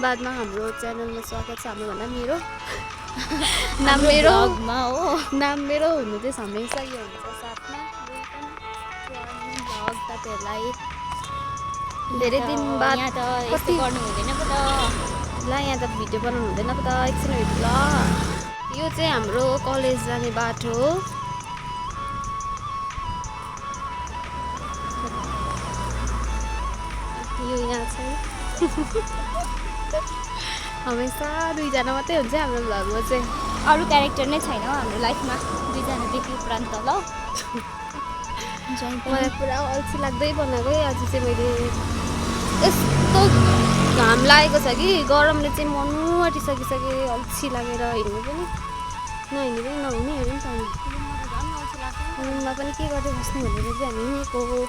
बादमा हाम्रो च्यानलमा स्वागत छ। हाम्रो भन्दा मेरो नाम मेरो नाम मेरो हुनु चाहिँ हमेसा यो हुन्छ साथमा भ्लग तपाईँहरूलाई धेरै दिन बाद यहाँ त यस्तो गर्नु हुँदैन पो त ल यहाँ त भिडियो बनाउनु हुँदैन पो त एकछिन ल यो चाहिँ हाम्रो कलेज जाने बाटो हो। यो यहाँ चाहिँ हमेसा दुईजना मात्रै हुन्छ हाम्रो भ्लगमा चाहिँ अरू क्यारेक्टर नै छैन हाम्रो लाइफमा दुईजनादेखि उपरान्त ल मलाई पुरा अल्छी लाग्दै बनाएको है। आज चाहिँ मैले यस्तो घाम लागेको छ कि गरमले चाहिँ मनु आँटिसकिसके अल्छी लागेर हिँड्नु पनि नहिँड्नु पनि नहुने हेऱ्यो नि त रुममा पनि के गर्दै बस्नु भनेर चाहिँ हामी हिँडेको हो।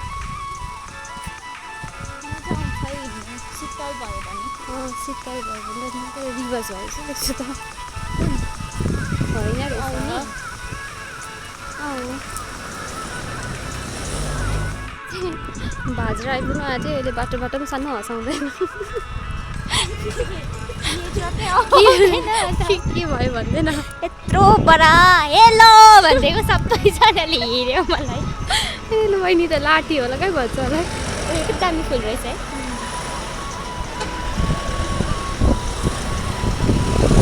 शीतल भयो भने शीतल भयो भने रिभर्स भएछ त्यस्तो त होइन रहेछ। भाजरा आइपुग्नु आएको थियो। अहिले बाटो पनि सानो हँसाउँदैन के भयो भन्दैन यत्रो बडा हेलो भनिदिएको सबैजनाले हेऱ्यो मलाई। हेलो बहिनी त लाठी होला क्या भन्छ होला। दामी फुल रहेछ है।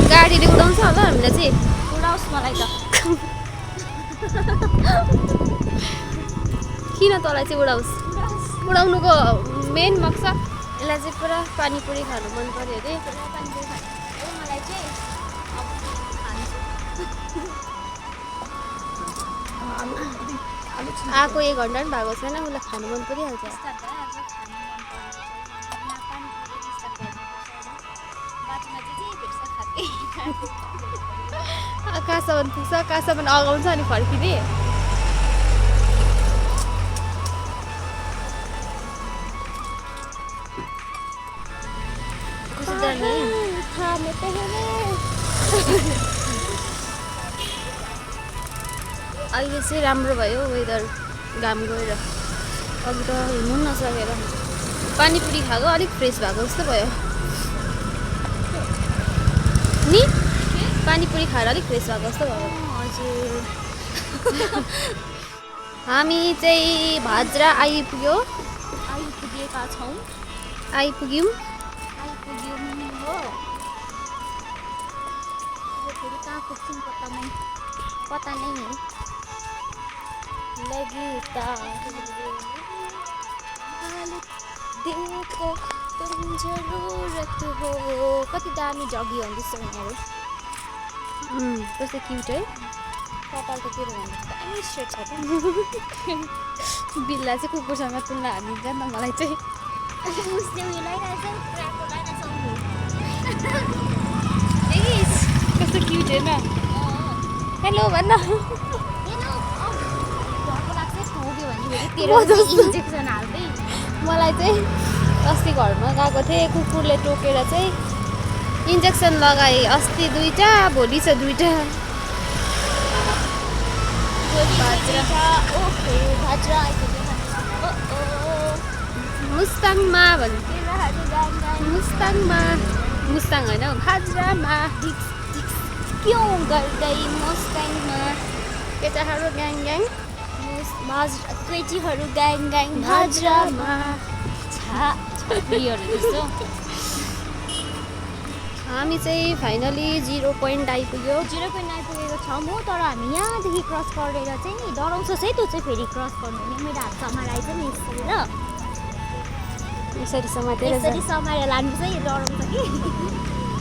गाडीले उडाउँछ होला हामीलाई चाहिँ उडाओस् मलाई त किन तँलाई चाहिँ उडाओस् उडाउनुको मेन मकसद यसलाई चाहिँ पुरा पानीपुरी खानु मन पर्यो अरे। मलाई चाहिँ आएको 1 घन्टा पनि भएको छैन उसलाई खानु मन परिहाल्छ। कहाँसम्म पुग्छ कहाँसम्म अगाउँछ अनि फर्किने। अहिले चाहिँ राम्रो भयो वेदर घाम गएर अघि त हिँड्नु नसकेर पानीपुरी खाएको अलिक फ्रेस भएको जस्तो भयो नि। पानीपुरी खाएर अलिक फ्रेस भएको जस्तो भयो। हजुर हामी चाहिँ भाजरा आइपुग्यौँ हो आइपुग्यौँ फेरि कहाँ पुग्छौँ पता नै देखो तुम जरुरत हो। कति दामी जगी हुँदैछ उनीहरू कस्तो क्युट है। कपाल त के भन्नु दामी स्ट्रेट छ बिल्ला चाहिँ कुकुरसँग तुलना हानिन्छ नि त मलाई चाहिँ। उसले उयो लगाइरहेछ कुराको कस्तो क्युट होइन। हेलो भन्न इन्जेक्सन हाल्दै मलाई चाहिँ अस्ति घरमा गएको थिएँ कुकुरले टोकेर चाहिँ इन्जेक्सन लगाएँ। अस्ति 2टा भोलि छ 2टा। मुस्ताङमा भन्नु मुस्ताङमा मुस्ताङ होइन भाजरामा क्यों गर्दै मुस्ताङमा केटाहरू ग्याङ ग्याङ केटीहरू ग्याङ ग्याङ भाजरामा छात्रीहरू जस्तो। हामी चाहिँ फाइनली 0 पोइन्ट आइपुग्यो। 0 पोइन्ट आइपुगेको छौँ हो। तर हामी यहाँदेखि क्रस गरेर चाहिँ नि डराउँछ है त्यो चाहिँ फेरि क्रस गर्नु नि। मेरो हात समाएर चाहिँ नि यसरी ल यसरी समातेर यसरी समाएर लानु चाहिँ डराउँछ कि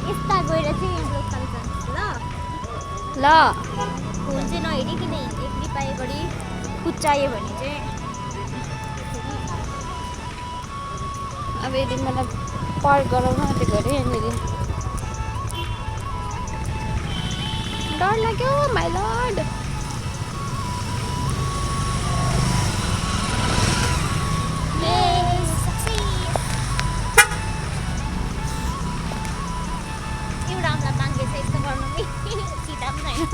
यस्ता गएर चाहिँ यहाँ लोकल जान्छ ल फोन चाहिँ नहेरिकन एक्लै पाएघरि कुच्चायो भने चाहिँ अब यदि मलाई पार्क गराउन आँटेको अरे यहाँनिर डर लाग्यो माइ लर्ड। एउटा हामीलाई माग्दैछ यस्तो गर्नु नि सिधा पनि छैन।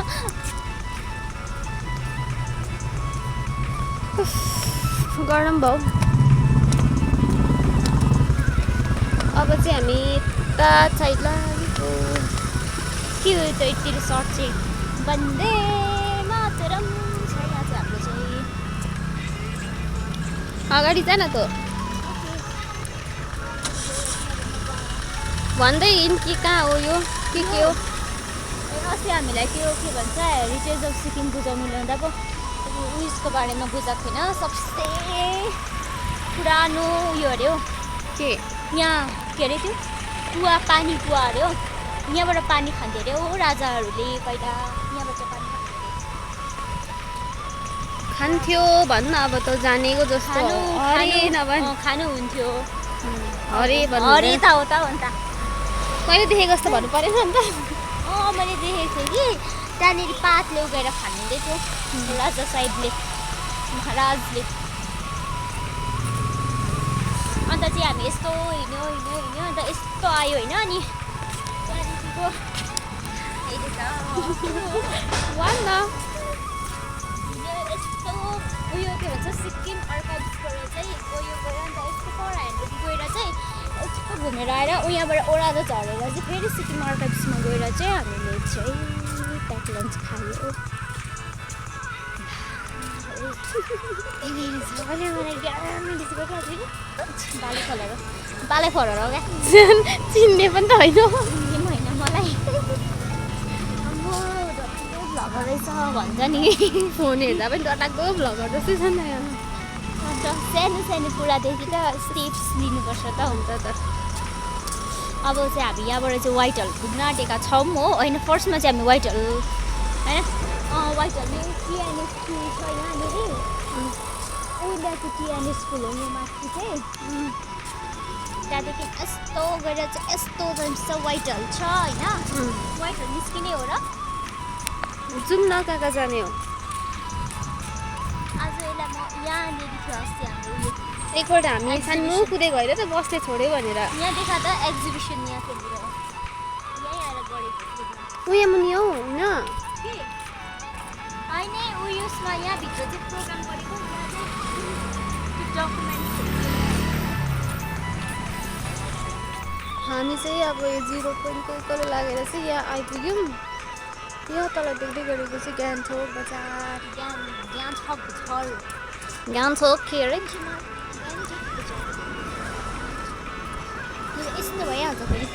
गरम भयो। अब चाहिँ हामी यता साइड लागेको के हो त यति सर्ट चाहिँ वन्दे मातरम छ यहाँ चाहिँ हाम्रो चाहिँ अगाडि जा न त भन्दै हिँड कि कहाँ हो यो के हो अस्ति हामीलाई त्यो के भन्छ हेरिटेज अफ सिक्किम बुझाउनु ल्याउँदा पो उयसको बारेमा बुझाएको थिएन सबसे पुरानो उयो अरे हो के यहाँ के अरे त्यो कुवा पानी कुवा अरे हो यहाँबाट पानी खान्थे अरे हो राजाहरूले पहिला यहाँबाट पानी खान्थ्यो भन्न अब त जानेको जस्तो अरे नभन् खानुहुन्थ्यो अरे अरे त हो त कहिले देखेको जस्तो भन्नु परेन नि त मैले देखेको थिएँ कि त्यहाँनिर पातले उगेर खानुहुँदै थियो राजा साहेबले महाराजले अन्त चाहिँ हामी यस्तो हिँड्यो अन्त यस्तो आयो होइन अनि त्यहाँदेखिको यस्तो उयो के भन्छ सिक्किम अर्काइड्सबाट चाहिँ गयो अन्त यस्तो पर ह्यान्डदेखि गएर चाहिँ यस्तो घुमेर आएर यहाँबाट ओह्रालो झरेर चाहिँ फेरि सिक्किम अर्काइड्समा गएर चाहिँ हामीले चाहिँ प्याक लन्च खायो बाले फरर हो क्या चिन्ने पनि त होइन होइन मलाई भ्लगर रहेछ भन्छ नि फोन हेर्दा पनि डरलाग्दो भ्लगर जस्तै छ नि अन्त सानो कुरादेखि त स्टेप्स लिनुपर्छ त हुन्छ त अब चाहिँ हामी यहाँबाट चाहिँ व्हाइट हल पुग्न आँटेका छौँ हो होइन फर्स्टमा चाहिँ हामी व्हाइट हल होइन व्हाइट हलले टिएनएस स्कुल छ यहाँनिर उहिलेको टिएनएस स्कुल हो यो माथि चाहिँ त्यहाँदेखि यस्तो गएर चाहिँ यस्तो छ व्हाइट हल छ होइन व्हाइट हल निस्किने हो र जाउँ न कहाँ जाने हो आज यसलाई म यहाँनिर थियो अस्ति हाम्रो उयो एकपल्ट हामी सानो कुदेको होइन त बसले छोड्यो भनेर यहाँ देखा त एक्जिबिसन यहाँ थियो यहीँ आएर गरेको उयो मुनि हौ होइन होइन उयसमा यहाँभित्र चाहिँ प्रोग्राम गरेको यहाँ चाहिँ डकुमेन्ट हामी चाहिँ अब यो 0 पोइन्टको उकालो लागेर चाहिँ यहाँ आइपुग्यौँ यहाँ तल देख्दै गरेको चाहिँ गान्तोक बजार गान्तोक के अरे यस्तो भइहाल्छ फेरि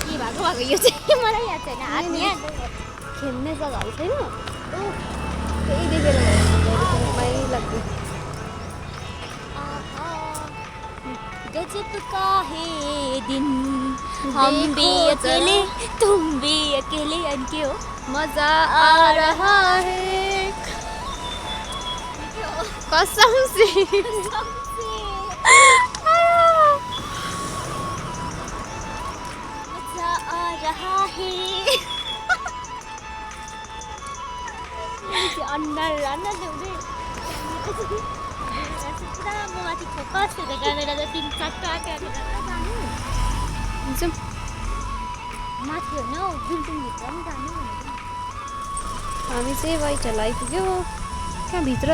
के भएको यो चाहिँ मलाई याद छैन खेल्ने जग्गाहरू छैन त्यही देखेर लाग्यो गजब का है दिन हम भी अकेले तुम भी अकेले अनि के हो मजा आ रहा है कसम से मजा आ रहा है अन्नर ल्याउँदै पुरा म माथि फोकस हुँदै क्यामेरा त 3-4 क्यामेरा जाउँ माथि होइन हौ बिल्डिङभित्र पनि जानु भनेको हामी चाहिँ व्हाइट हल आइपुग्यो कहाँ भित्र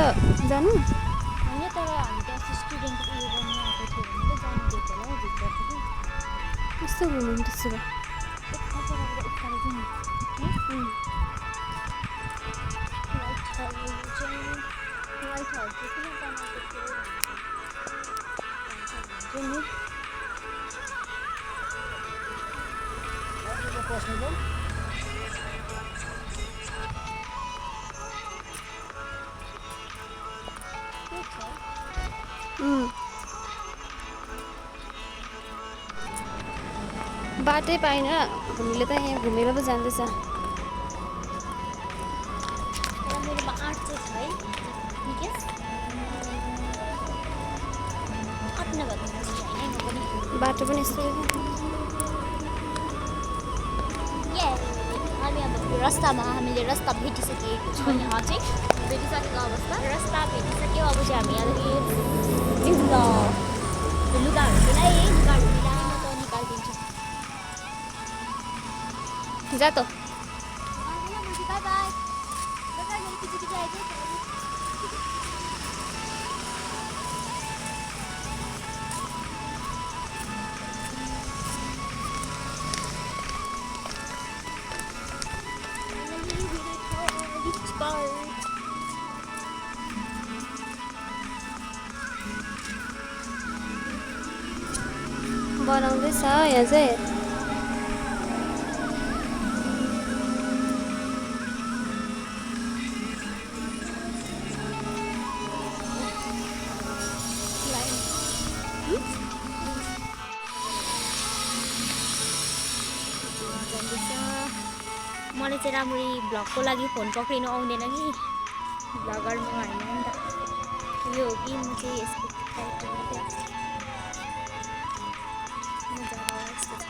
जानु होइन तर हामी त्यहाँ स्टुडेन्ट उयो गर्नु आएको थियो भने त जानु दिएको होला हौ भित्र पनि कस्तो घुम्नु त्यसो भए उकालो जाउँ व्हाइट हल चाहिँ किन बनाएको थियो बाटै पाएन हामीले त यहाँ घुमेर पो जाँदैछ मेरोमा 8 चाहिँ छ है निकेस 8 नभएको छैन पनि बाटो पनि यस्तो हामी अब रस्तामा हामीले रस्ता भेटिसकेको छौँ यहाँ चाहिँ भेटिसकेको अवस्था रस्ता भेटिसक्यो अब चाहिँ हामी यहाँदेखि लुगाहरू मिलाएँ लुगाहरू मिलाएर म त निकालिदिन्छु जा त बाई बाई पार्क। बनाउँदैछ यहाँ चाहिँ। मलाई चाहिँ राम्ररी भ्लगको लागि फोन पक्रिनु आउँदैन कि, भ्लगर म होइन नि त। यो हो कि म चाहिँ यसको क्यारेक्टर मात्रै मजाको यस्तो छ।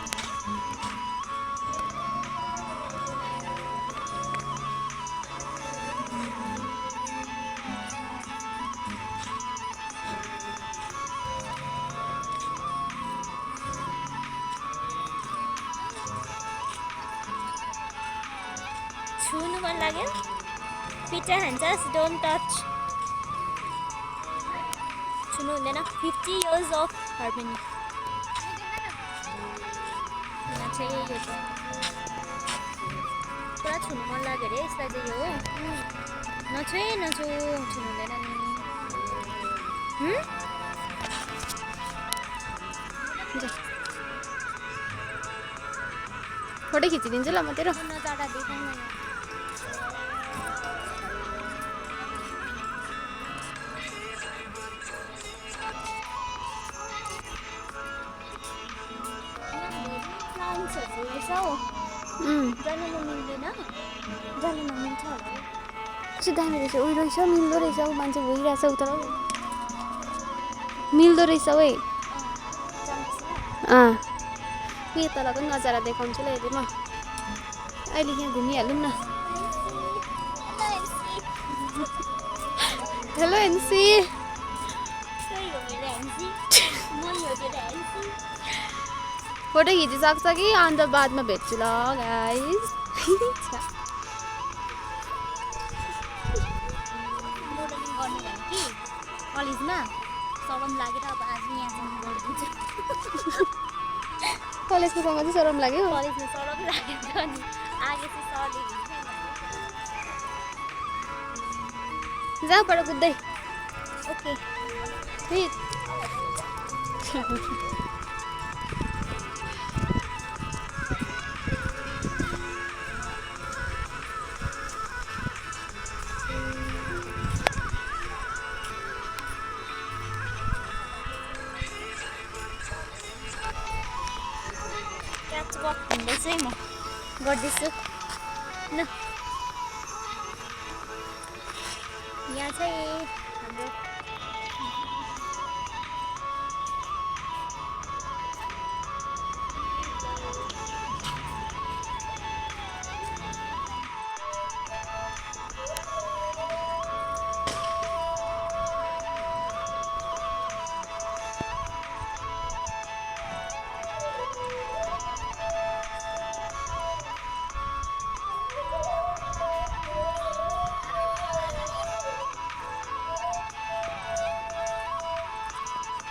छुनु मन लाग्यो? पिटा हान्छस्, डोन्ट टच। छुनु हुँदैन। 50 years of harmony। यहाँ चाहिँ यो छ। पुरा छुनु मन लाग्यो अरे यसलाई चाहिँ यो। नछु है नछु, छुनु हुँदैन नि। फोटो खिचिदिन्छु ल म तेरो। नजाडा देखाउन यहाँ। प्लान्ट्सहरू रहेछ हौ। जानु नमिल्दैन? जानु नमिल्छ होला। कस्तो दामी रहेछ, उयो रहेछ, मिल्दो रहेछ, ऊ मान्छे भइरहेछ उता मिल्दो रहेछ है। यो तलको नजारा देखाउँछु ल हेरेँ म। अहिले यहाँ घुमिहालौँ न। Hello NC. फोटो खिचिसक्छ कि अन्त बादमा भेट्छु ल गाइस। मोडलिङ गर्नु भने कि कलेजमा सरम लागेर अब आज यहाँसम्म गरिदिन्छु। कलेजको सँग चाहिँ सरम लाग्यो। कलेजमा सरम लागेको छ नि, आगे चाहिँ सरले जाऊ पर कुद्दै। ओके। क्याचवक भन्दैछु है म गर्दैछु न। यहाँ चाहिँ हाम्रो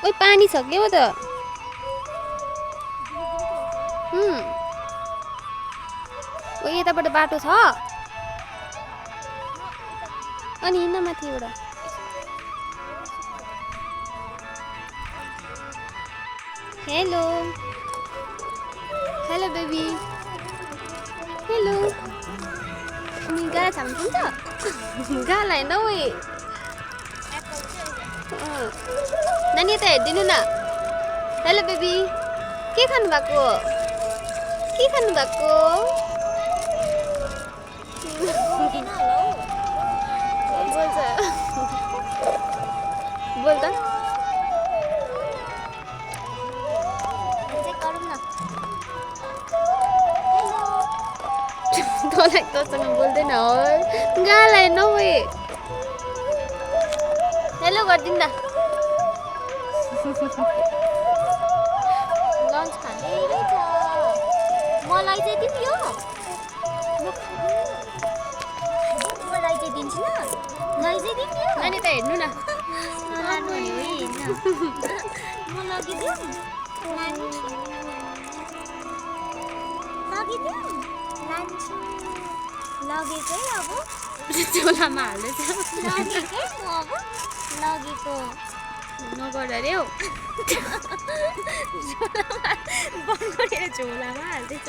ओइ पानी छ के हो त? ओ यताबाट बाटो छ अनि हिँड्न माथिबाट। Hello hello baby. हेलो अनि गाला छ भने हुन्छ गाला होइन ओइ। नानी यता हेरिदिनु न। हेलो बेबी के खानु भएको? के खानु भएको? बोल्छ बोल त। तँलाई तँसँग बोल्दैन हो गाला हेर्न ओए। हेलो गरिदिनु न। लन्च खाँदै रहेछ। मलाई चाहिँ दिउँ यो? मलाई चाहिँ दिन्छु न? मलाई चाहिँ दिउँ यो? नानी त हेर्नु न। नलानु नि होइन। म लगिदिउँ? लगिदिउँ? लान्छु। लगे चाहिँ अब झोलामा हाल्दैछ लगेकै म अब लगेको नगर अरे हौ बन्द गरेर झोलामा हाल्दैछ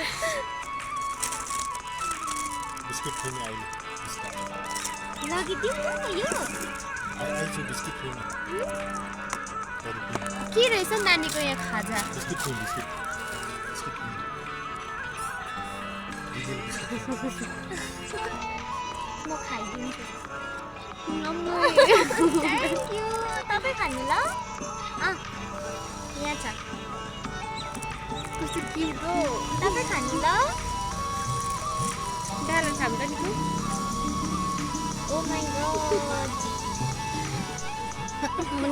बिस्किट खाने अहिले लगिदिउँ न यो आइछु बिस्किट खाने के रहेछ नानीको यहाँ खाजा बिस्किट खाने बिस्किट म खाइदिन्छु अम्मै। थ्याङ्क यू तपाईँ खानु ल यहाँ छ कस्तो क्युट हो तपाईँ खानु ल डालो छ हाम्रो नि ओ माई गॉड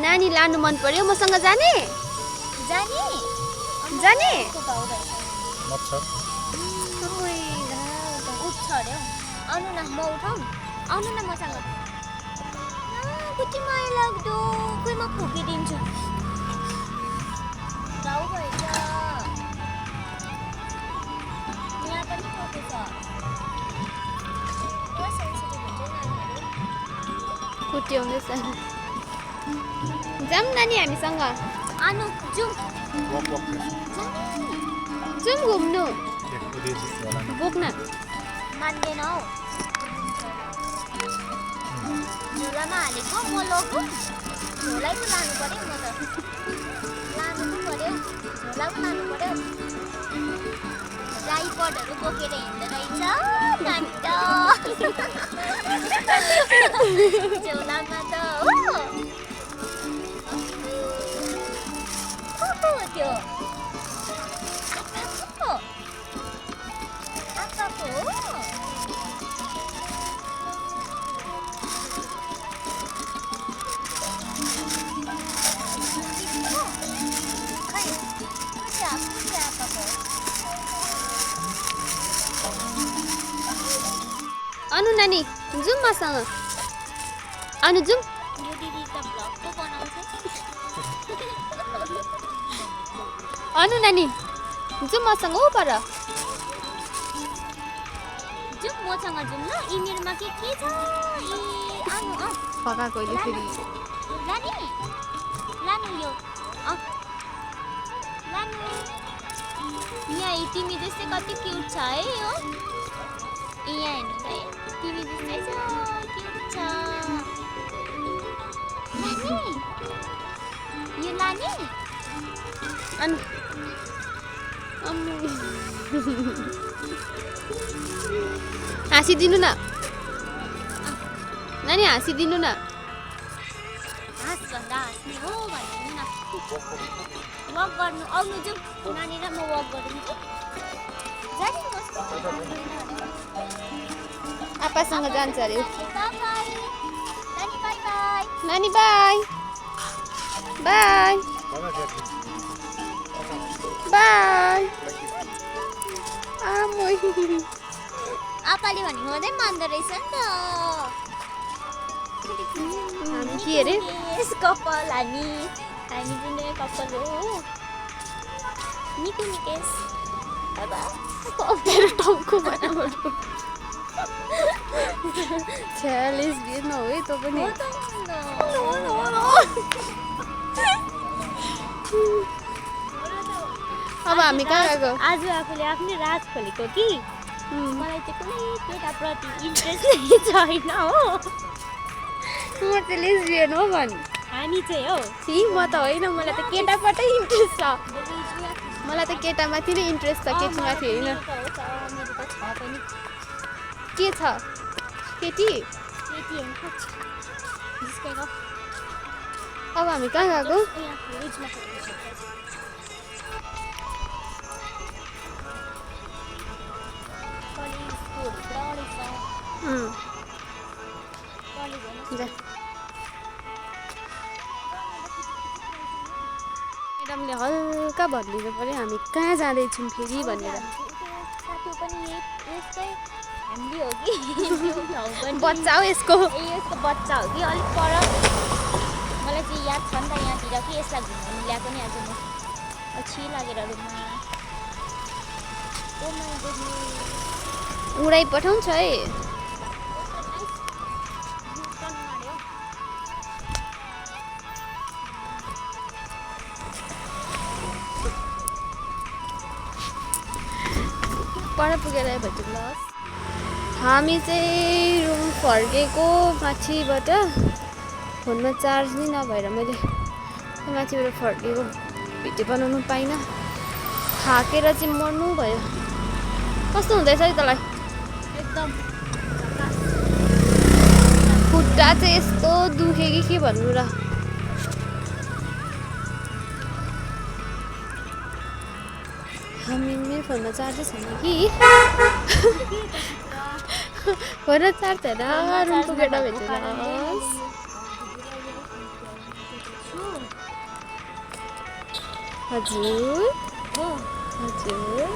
नानी लानु मन पर्यो मसँग जाने जाने जाने मच्छर उठ्छ अरे हौ आउनु न म उठाउँ आउनु न मसँग कति माया लाग्दो खोइ म फुकिदिन्छु घाउ भएछ यहाँ पनि ठोकेछ पुरा सेन्सिटिभ हुन्छ नानीहरू कुट्याउँदैछ जाऊँ नानी हामीसँग आनु जाउँ वक वक जाऊँ घुम्नु बोक्न मान्दैन हौ झोलामा हालेको म लगौँ झोलै पो लानु पर्यो म त लानु पो पर्यो झोला पो लानु पर्यो ट्राइपडहरू बोकेर हिँड्दो रहेछ नानी त झोलामा त हो को हो त्यो आप्पाको हो अनु नानी जाऊँ मसँग अनु जाऊँ यो दिदी त भ्लग पो बनाउँछ अनु नानी जाऊँ मसँग हो पर जाउँ मसँग जाउँ ल यी मेरोमा के छ ए आउनु फकाएको अहिले फेरि लानु लानु यो लानु यहाँ तिमी जस्तै कति क्युट छ है यो यहाँ हेर्नु त तिमी जस्तै छ क्युट छ लाने यो लाने अनु अम्मै हाँसिदिनु न नानी हाँसिदिनु न हाँस भन्दा हाँस्ने हो भनिदिनु न वक गर्नु आउनु जाउँ नानी र म वक गरिदिन्छु जाने कस्तो आप्पासँग जान्छ अरे बाई नानी बाई बाई नानी बाई बाई बाई आमै आपाले भनेको मात्रै मान्दो रहेछ नि त हामी के अरे यस कपाल हामी जुन कपाल हो निको निकेस बाबा मेरो टाउको बनाबाट छ्यालिस बिर न है त पनि हो त अब हामी कहाँ गएको आज आफूले आफ्नै राज खोलेको कि मलाई चाहिँ कुनै केटाप्रति इन्ट्रेस्ट नै छैन हो म त लेस्बियन हो भन् हामी चाहिँ हो छि म त होइन मलाई त केटाबाटै इन्ट्रेस्ट छ मलाई त केटामाथि नै इन्ट्रेस्ट छ केटीमाथि होइन मेरो त छ पनि के छ केटी केटीहरू पो छ जिस्केको अब हामी कहाँ गएको यहाँ फ्रिजमा खिचिसकेको छ कलेजको पुरा रहेछ कलेज होइन जा म्याडमले हल्का भनिदिनु पऱ्यो हामी कहाँ जाँदैछौँ फेरि भनेर साथी पनि यस्तै फ्यामिली हो कि त्यो ठाउँ पनि बच्चा हो यसको ए यसको बच्चा हो कि अलिक पर मलाई चाहिँ याद छ नि त यहाँतिर कि यसलाई घुमाउनु ल्याएको नि आज म अछी लागेर रुममा ओ माई गुडनेस उडाइ पठाउँछ है पर पुगेर भेटौँलास्। हामी चाहिँ रुम फर्केको माथिबाट फोनमा चार्ज नै नभएर मैले माथिबाट फर्केको भिडियो बनाउनु पाइनँ। थाकेर चाहिँ मर्नु भयो। कस्तो हुँदैछ है तँलाई? एकदम खुट्टा चाहिँ यस्तो दुखे कि के भन्नु र। मेरो फोनमा चार्जै छैन कि फोनमा चार्ज छैन। रुम पुगेर भेटौँलास्। हजुर हजुर